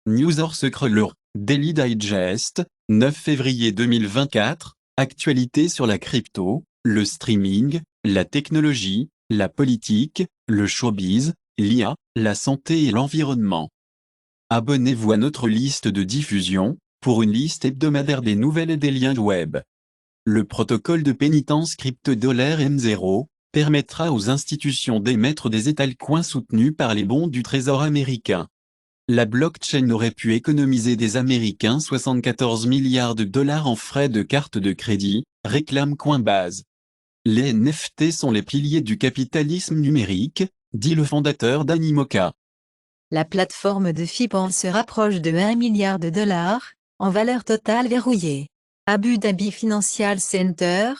Newssource Crawler, Daily Digest, 9 février 2024, actualité sur la crypto, le streaming, la technologie, la politique, le showbiz, l'IA, la santé et l'environnement. Abonnez-vous à notre liste de diffusion, pour une liste hebdomadaire des nouvelles et des liens web. Le protocole de pénitence crypto-dollar M0 permettra aux institutions d'émettre des étalcoins soutenus par les bons du Trésor américain. La blockchain aurait pu économiser des Américains 74 milliards de dollars en frais de carte de crédit, réclame Coinbase. Les NFT sont les piliers du capitalisme numérique, dit le fondateur d'Animoca. La plateforme de Fiban se rapproche de 1 milliard de dollars, en valeur totale verrouillée. Abu Dhabi Financial Center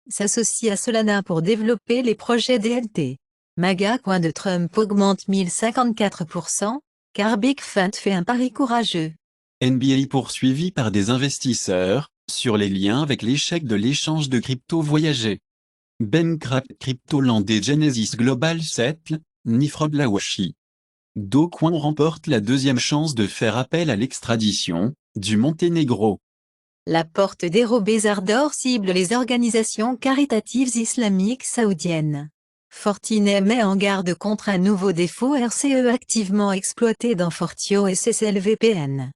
s'associe à Solana pour développer les projets DLT. MAGA Coin de Trump augmente 1054%, car Big Fat fait un pari courageux. NBA poursuivi par des investisseurs, sur les liens avec l'échec de l'échange de crypto voyager. Bankrupt Cryptoland et Genesis Global Settle, Nifrod Lawashi. Do Kwon remporte la deuxième chance de faire appel à l'extradition, du Monténégro. La porte dérobée Zardor cible les organisations caritatives islamiques saoudiennes. Fortinet met en garde contre un nouveau défaut RCE activement exploité dans Fortio et SSL-VPN.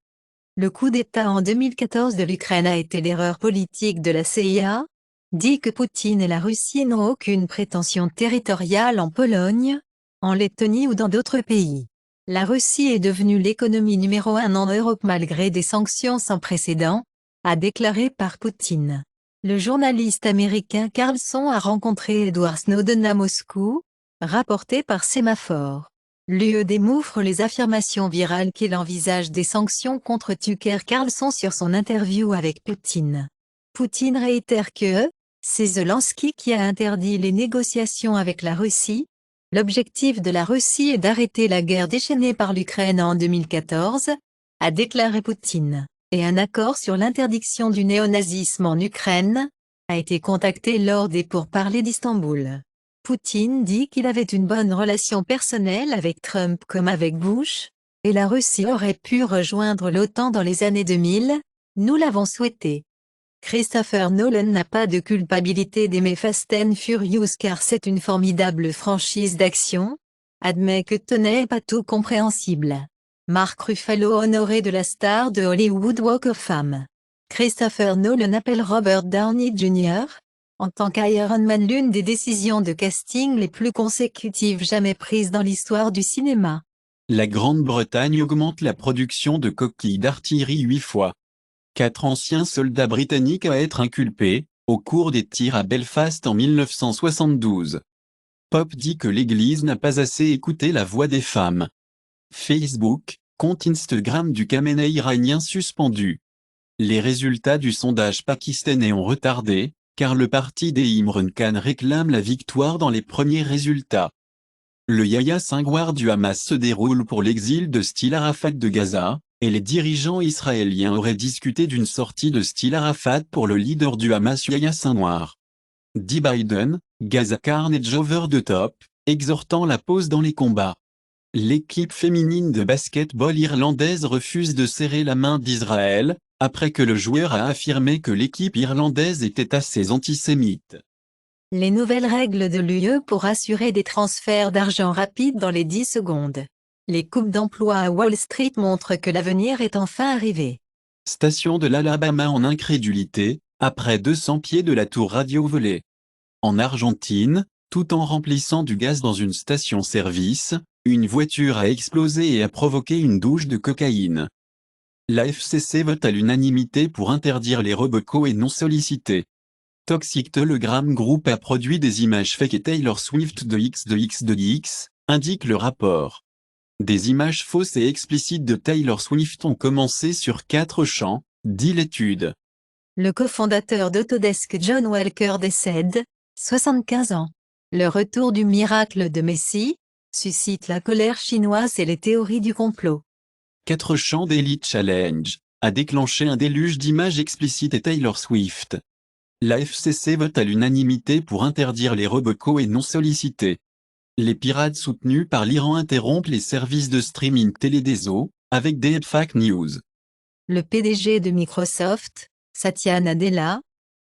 Le coup d'État en 2014 de l'Ukraine a été l'erreur politique de la CIA, dit que Poutine et la Russie n'ont aucune prétention territoriale en Pologne, en Lettonie ou dans d'autres pays. La Russie est devenue l'économie numéro 1 en Europe malgré des sanctions sans précédent, a déclaré par Poutine. Le journaliste américain Carlson a rencontré Edward Snowden à Moscou, rapporté par Sémaphore. L'UE démoufre les affirmations virales qu'il envisage des sanctions contre Tucker Carlson sur son interview avec Poutine. Poutine réitère que c'est Zelensky qui a interdit les négociations avec la Russie. L'objectif de la Russie est d'arrêter la guerre déchaînée par l'Ukraine en 2014, a déclaré Poutine, et un accord sur l'interdiction du néonazisme en Ukraine a été contacté lors des pourparlers d'Istanbul. Poutine dit qu'il avait une bonne relation personnelle avec Trump comme avec Bush, et la Russie aurait pu rejoindre l'OTAN dans les années 2000, nous l'avons souhaité. Christopher Nolan n'a pas de culpabilité d'aimer Fast and Furious car c'est une formidable franchise d'action, admet que ce n'est pas tout compréhensible. Mark Ruffalo honoré de la star de Hollywood Walk of Fame. Christopher Nolan appelle Robert Downey Jr., en tant qu'Iron Man l'une des décisions de casting les plus consécutives jamais prises dans l'histoire du cinéma. La Grande-Bretagne augmente la production de coquilles d'artillerie 8 fois. 4 anciens soldats britanniques à être inculpés, au cours des tirs à Belfast en 1972. Pop dit que l'Église n'a pas assez écouté la voix des femmes. Facebook, compte Instagram du Khamenei iranien suspendu. Les résultats du sondage pakistanais ont retardé, car le parti des Imran Khan réclame la victoire dans les premiers résultats. Le Yahya Sinwar du Hamas se déroule pour l'exil de Style Arafat de Gaza, et les dirigeants israéliens auraient discuté d'une sortie de Style Arafat pour le leader du Hamas Yahya Sinwar. Dit Biden, Gaza carnage over the top, exhortant la pause dans les combats. L'équipe féminine de basket-ball irlandaise refuse de serrer la main d'Israël, après que le joueur a affirmé que l'équipe irlandaise était assez antisémite. Les nouvelles règles de l'UE pour assurer des transferts d'argent rapides dans les 10 secondes. Les coupes d'emploi à Wall Street montrent que l'avenir est enfin arrivé. Station de l'Alabama en incrédulité, après 200 pieds de la tour radio volée. En Argentine, tout en remplissant du gaz dans une station-service, une voiture a explosé et a provoqué une douche de cocaïne. La FCC vote à l'unanimité pour interdire les robots et non sollicités. Toxic Telegram Group a produit des images fake et Taylor Swift de X, indique le rapport. Des images fausses et explicites de Taylor Swift ont commencé sur 4 champs, dit l'étude. Le cofondateur d'Autodesk John Walker décède, 75 ans. Le retour du miracle de Messi suscite la colère chinoise et les théories du complot. 4 champs d'Elite Challenge a déclenché un déluge d'images explicites et Taylor Swift. La FCC vote à l'unanimité pour interdire les robots et non sollicités. Les pirates soutenus par l'Iran interrompent les services de streaming télé des eaux, avec des fake news. Le PDG de Microsoft, Satya Nadella,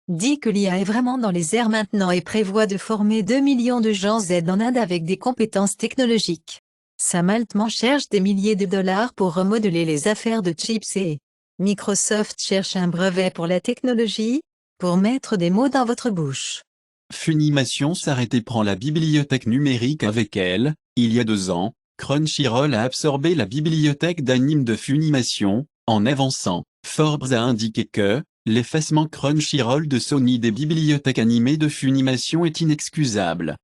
dit que l'IA est vraiment dans les airs maintenant et prévoit de former 2 millions de gens Z en Inde avec des compétences technologiques. Sam Altman cherche des milliers de dollars pour remodeler les affaires de chips et Microsoft cherche un brevet pour la technologie, pour mettre des mots dans votre bouche. Funimation s'arrête et prend la bibliothèque numérique avec elle. Il y a 2 ans, Crunchyroll a absorbé la bibliothèque d'animes de Funimation, en avançant. Forbes a indiqué que l'effacement Crunchyroll de Sony des bibliothèques animées de Funimation est inexcusable.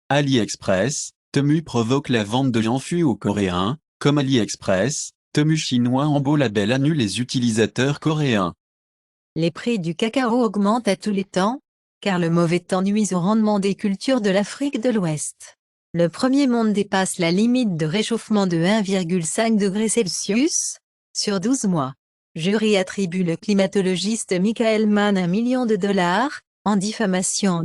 AliExpress, Temu provoque la vente de Yanfu aux Coréens. Comme AliExpress, Temu chinois en beau label annule les utilisateurs coréens. Les prix du cacao augmentent à tous les temps, car le mauvais temps nuit au rendement des cultures de l'Afrique de l'Ouest. Le premier monde dépasse la limite de réchauffement de 1,5 degré Celsius sur 12 mois. Jury attribue le climatologiste Michael Mann $1 million en diffamation.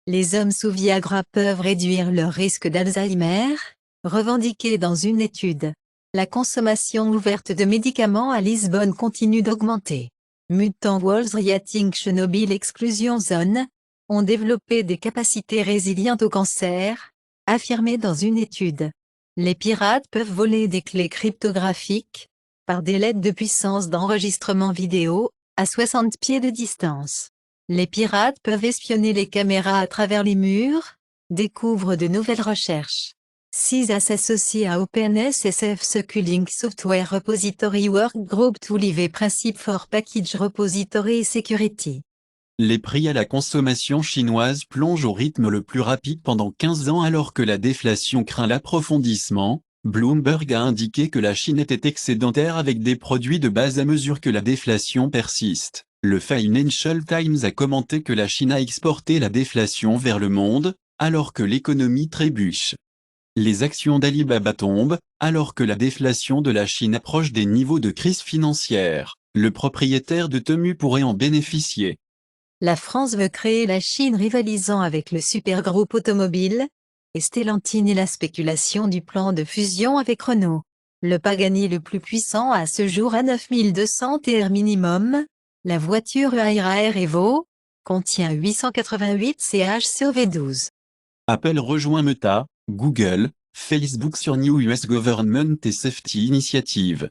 Les hommes sous Viagra peuvent réduire leur risque d'Alzheimer, revendiqué dans une étude. La consommation ouverte de médicaments à Lisbonne continue d'augmenter. Mutant Wolves Yachting Chernobyl Exclusion Zone ont développé des capacités résilientes au cancer, affirmé dans une étude. Les pirates peuvent voler des clés cryptographiques, par des LED de puissance d'enregistrement vidéo, à 60 pieds de distance. Les pirates peuvent espionner les caméras à travers les murs, découvrent de nouvelles recherches. CISA s'associe à OpenSSF Seculing Software Repository Workgroup to Live Principe for Package Repository Security. Les prix à la consommation chinoise plongent au rythme le plus rapide pendant 15 ans alors que la déflation craint l'approfondissement. Bloomberg a indiqué que la Chine était excédentaire avec des produits de base à mesure que la déflation persiste. Le Financial Times a commenté que la Chine a exporté la déflation vers le monde, alors que l'économie trébuche. Les actions d'Alibaba tombent, alors que la déflation de la Chine approche des niveaux de crise financière. Le propriétaire de Temu pourrait en bénéficier. La France veut créer la Chine rivalisant avec le supergroupe automobile, et Stellantis et la spéculation du plan de fusion avec Renault. Le Pagani le plus puissant à ce jour à 9200 TR minimum, la voiture Aira Evo, contient 888 CH/V12. Apple rejoint Meta, Google, Facebook sur New US Government et Safety Initiative.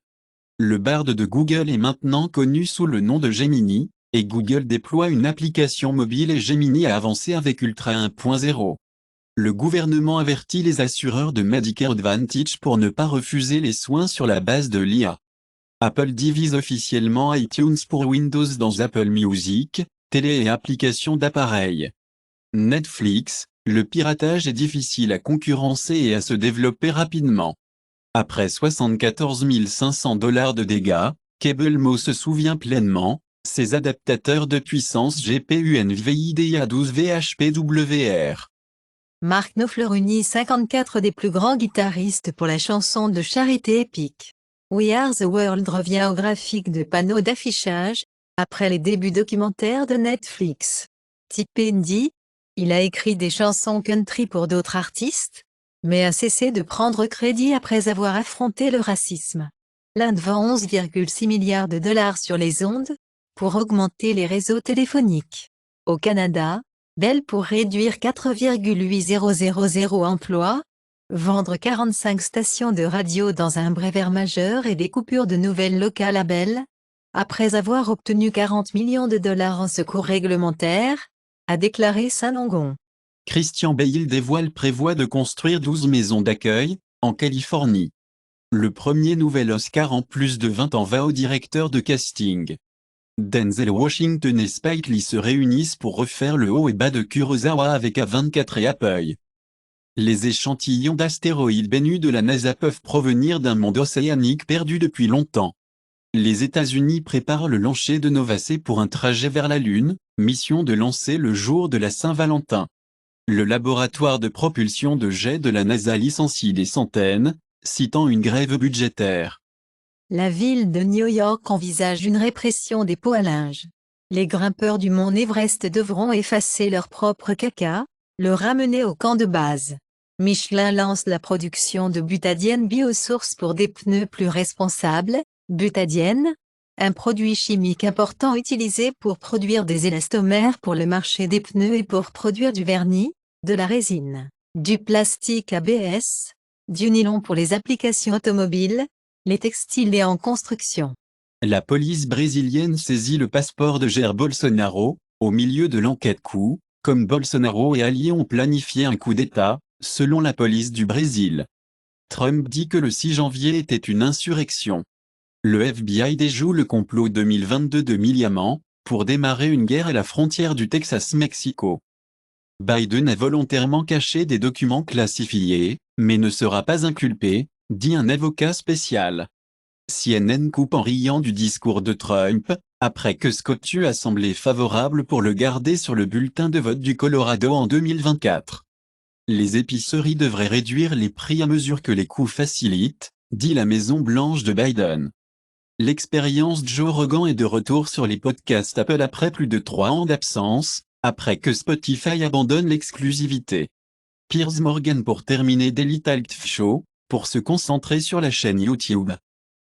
Le Bard de Google est maintenant connu sous le nom de Gemini, et Google déploie une application mobile et Gemini a avancé avec Ultra 1.0. Le gouvernement avertit les assureurs de Medicare Advantage pour ne pas refuser les soins sur la base de l'IA. Apple divise officiellement iTunes pour Windows dans Apple Music, télé et applications d'appareils. Netflix, le piratage est difficile à concurrencer et à se développer rapidement. Après 74 500 $ de dégâts, CableMo se souvient pleinement, ses adaptateurs de puissance GPU NVIDIA 12 VHPWR. Mark Knopfler unit 54 des plus grands guitaristes pour la chanson de charité épique. We Are the World revient au graphique de panneaux d'affichage, après les débuts documentaires de Netflix. Tipendi, il a écrit des chansons country pour d'autres artistes, mais a cessé de prendre crédit après avoir affronté le racisme. L'Inde vend 11,6 milliards de dollars sur les ondes, pour augmenter les réseaux téléphoniques. Au Canada, Bell pour réduire 4,8000 emplois, vendre 45 stations de radio dans un brévert majeur et des coupures de nouvelles locales à Bell, après avoir obtenu 40 millions de dollars en secours réglementaires, a déclaré Saint-Longon. Christian Bale prévoit de construire 12 maisons d'accueil, en Californie. Le premier nouvel Oscar en plus de 20 ans va au directeur de casting. Denzel Washington et Spike Lee se réunissent pour refaire le haut et bas de Kurosawa avec A24 et Apple. Les échantillons d'astéroïdes Bennu de la NASA peuvent provenir d'un monde océanique perdu depuis longtemps. Les États-Unis préparent le lancer de Nova-C pour un trajet vers la Lune, mission de lancer le jour de la Saint-Valentin. Le laboratoire de propulsion de jet de la NASA licencie des centaines, citant une grève budgétaire. La ville de New York envisage une répression des pots à linge. Les grimpeurs du mont Everest devront effacer leur propre caca, le ramener au camp de base. Michelin lance la production de butadiène biosource pour des pneus plus responsables. Butadiène, un produit chimique important utilisé pour produire des élastomères pour le marché des pneus et pour produire du vernis, de la résine, du plastique ABS, du nylon pour les applications automobiles, les textiles et en construction. La police brésilienne saisit le passeport de Jair Bolsonaro, au milieu de l'enquête coup, comme Bolsonaro et alliés ont planifié un coup d'État, selon la police du Brésil. Trump dit que le 6 janvier était une insurrection. Le FBI déjoue le complot 2022 de Miliaman, pour démarrer une guerre à la frontière du Texas-Mexico. Biden a volontairement caché des documents classifiés, mais ne sera pas inculpé, dit un avocat spécial. CNN coupe en riant du discours de Trump, après que Scott a semblé favorable pour le garder sur le bulletin de vote du Colorado en 2024. Les épiceries devraient réduire les prix à mesure que les coûts facilitent, dit la Maison-Blanche de Biden. L'expérience Joe Rogan est de retour sur les podcasts Apple après plus de 3 ans d'absence, après que Spotify abandonne l'exclusivité. Piers Morgan pour terminer Daily Talk Show, pour se concentrer sur la chaîne YouTube.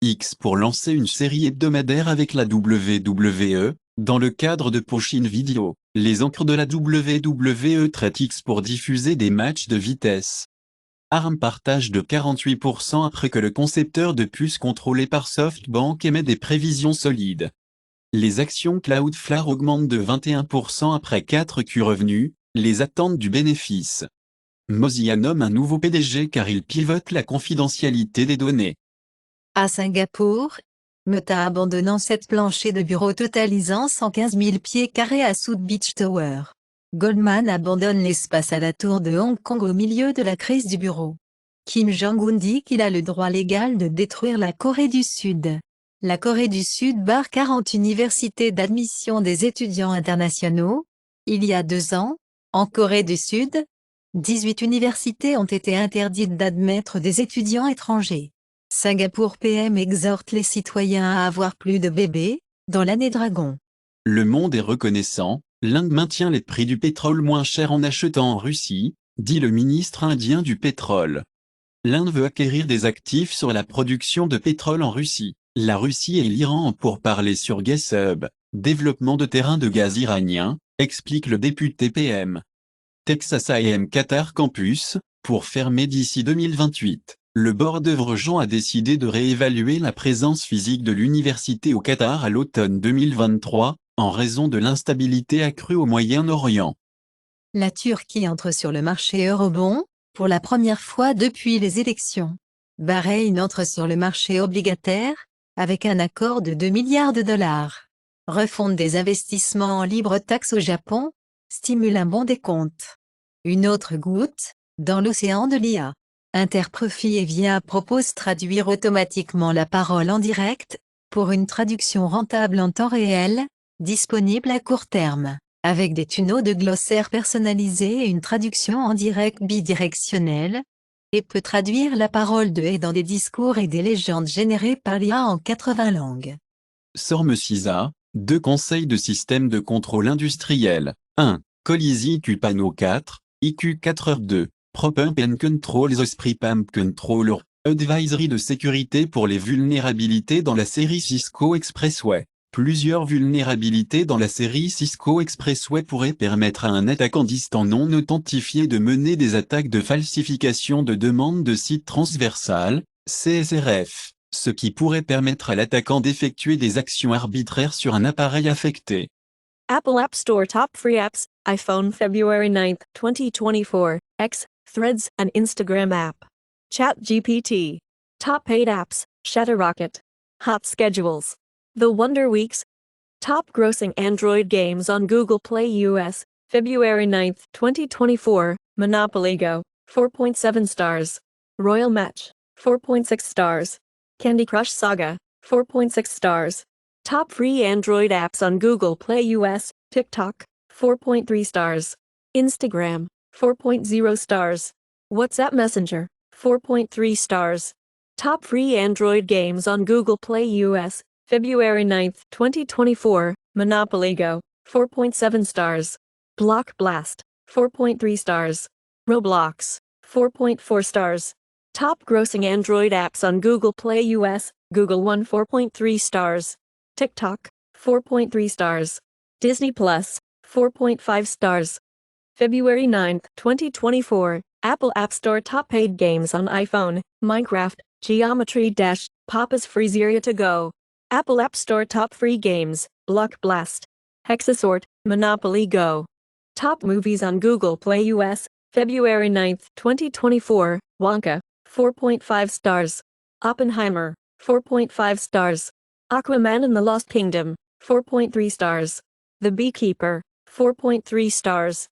X pour lancer une série hebdomadaire avec la WWE, dans le cadre de Push-In Video. Les encres de la WWE traitent X pour diffuser des matchs de vitesse. ARM partage de 48% après que le concepteur de puces contrôlé par SoftBank émet des prévisions solides. Les actions Cloudflare augmentent de 21% après 4Q revenus, les attentes du bénéfice. Mozilla nomme un nouveau PDG car il pivote la confidentialité des données. À Singapour, Meta abandonnant 7 planchers de bureaux totalisant 115 000 pieds carrés à South Beach Tower. Goldman abandonne l'espace à la tour de Hong Kong au milieu de la crise du bureau. Kim Jong-un dit qu'il a le droit légal de détruire la Corée du Sud. La Corée du Sud barre 40 universités d'admission des étudiants internationaux. Il y a 2 ans, en Corée du Sud, 18 universités ont été interdites d'admettre des étudiants étrangers. Singapour PM exhorte les citoyens à avoir plus de bébés, dans l'année dragon. Le monde est reconnaissant, l'Inde maintient les prix du pétrole moins chers en achetant en Russie, dit le ministre indien du pétrole. L'Inde veut acquérir des actifs sur la production de pétrole en Russie. La Russie et l'Iran en pourparlers sur GasHub, développement de terrains de gaz iranien, explique le député PM. Texas A&M Qatar Campus, pour fermer d'ici 2028. Le board d'Evrejean a décidé de réévaluer la présence physique de l'université au Qatar à l'automne 2023, en raison de l'instabilité accrue au Moyen-Orient. La Turquie entre sur le marché eurobond, pour la première fois depuis les élections. Bahreïn entre sur le marché obligataire, avec un accord de 2 milliards de dollars. Refonte des investissements en libre taxe au Japon, stimule un bon décompte. Une autre goutte, dans l'océan de l'IA. Interprofit et VIA propose traduire automatiquement la parole en direct, pour une traduction rentable en temps réel, disponible à court terme, avec des tunnels de glossaire personnalisés et une traduction en direct bidirectionnelle, et peut traduire la parole de et dans des discours et des légendes générées par l'IA en 80 langues. Sorme CISA, 2 conseils de système de contrôle industriel. 1. Colisi IQ Pano 4, IQ 4R2, Propump and Control the Spripamp Controller, Advisory de sécurité pour les vulnérabilités dans la série Cisco Expressway. Plusieurs vulnérabilités dans la série Cisco Expressway pourraient permettre à un attaquant distant non authentifié de mener des attaques de falsification de demandes de sites transversales, CSRF, ce qui pourrait permettre à l'attaquant d'effectuer des actions arbitraires sur un appareil affecté. Apple App Store Top Free Apps, iPhone February 9th, 2024, X, Threads and Instagram app. ChatGPT. Top paid apps, Shutterrocket. Hot schedules. The Wonder Weeks. Top grossing Android games on Google Play US, February 9th, 2024, Monopoly Go, 4.7 stars. Royal Match, 4.6 stars. Candy Crush Saga, 4.6 stars. Top free Android apps on Google Play US, TikTok, 4.3 stars. Instagram, 4.0 stars. WhatsApp Messenger, 4.3 stars. Top free Android games on Google Play US, February 9th, 2024, Monopoly Go, 4.7 stars. Block Blast, 4.3 stars. Roblox, 4.4 stars. Top grossing Android apps on Google Play US, Google One 4.3 stars. TikTok, 4.3 stars. Disney Plus, 4.5 stars. February 9, 2024, Apple App Store top paid games on iPhone, Minecraft, Geometry Dash, Papa's Freezeria to Go. Apple App Store top free games, Block Blast, Hexasort, Monopoly Go. Top movies on Google Play US, February 9, 2024, Wonka, 4.5 stars. Oppenheimer, 4.5 stars. Aquaman and the Lost Kingdom, 4.3 stars. The Beekeeper, 4.3 stars.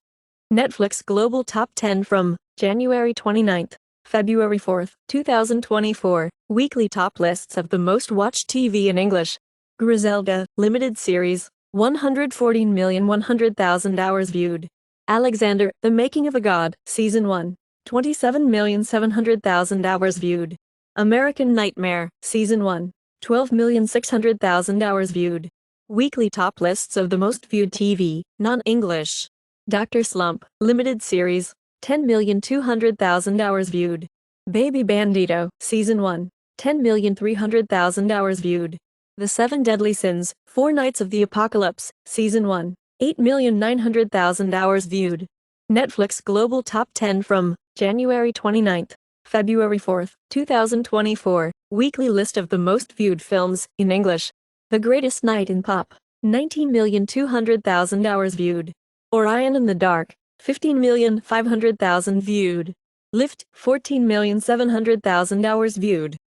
Netflix Global Top 10 from January 29, February 4, 2024, weekly top lists of the most watched TV in English. Griselda, limited series, 114,100,000 hours viewed. Alexander, The Making of a God, Season 1, 27,700,000 hours viewed. American Nightmare, Season 1, 12,600,000 hours viewed. Weekly top lists of the most viewed TV, non-English. Dr. Slump, limited series, 10,200,000 hours viewed. Baby Bandito, Season 1, 10,300,000 hours viewed. The Seven Deadly Sins, Four Nights of the Apocalypse, Season 1, 8,900,000 hours viewed. Netflix Global Top 10 from January 29, February 4, 2024, weekly list of the most viewed films in English. The Greatest Night in Pop, 19,200,000 hours viewed. Orion in the Dark, 15,500,000 viewed. Lift, 14,700,000 hours viewed.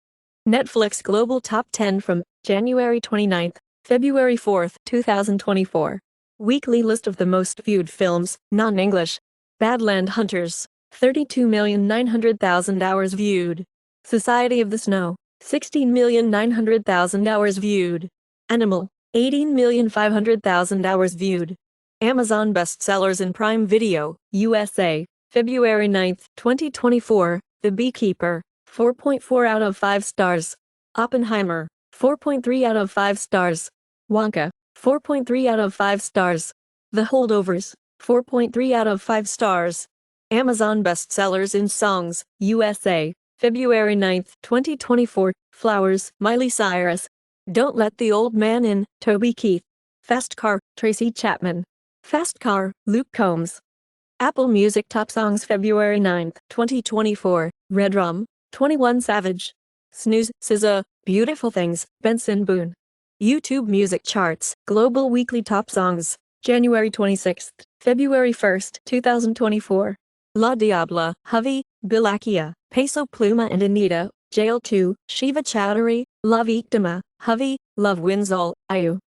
Netflix Global Top 10 from January 29, February 4, 2024. Weekly list of the most viewed films, non-English. Badland Hunters, 32,900,000 hours viewed. Society of the Snow, 16,900,000 hours viewed. Animal, 18,500,000 hours viewed. Amazon bestsellers in Prime Video, USA, February 9, 2024, The Beekeeper, 4.4 out of 5 stars. Oppenheimer, 4.3 out of 5 stars. Wonka, 4.3 out of 5 stars. The Holdovers, 4.3 out of 5 stars. Amazon bestsellers in Songs, USA, February 9, 2024, Flowers, Miley Cyrus. Don't Let the Old Man In, Toby Keith. Fast Car, Tracy Chapman. Fast Car, Luke Combs. Apple Music Top Songs February 9, 2024, Red Rum, 21 Savage. Snooze, SZA, Beautiful Things, Benson Boone. YouTube Music Charts, Global Weekly Top Songs, January 26, February 1, 2024. La Diabla, Hovey, Bilakia, Peso Pluma and Anita, Jail 2, Shiva Chowdhury, La Victima, Hovey, Love Wins All, Ayu.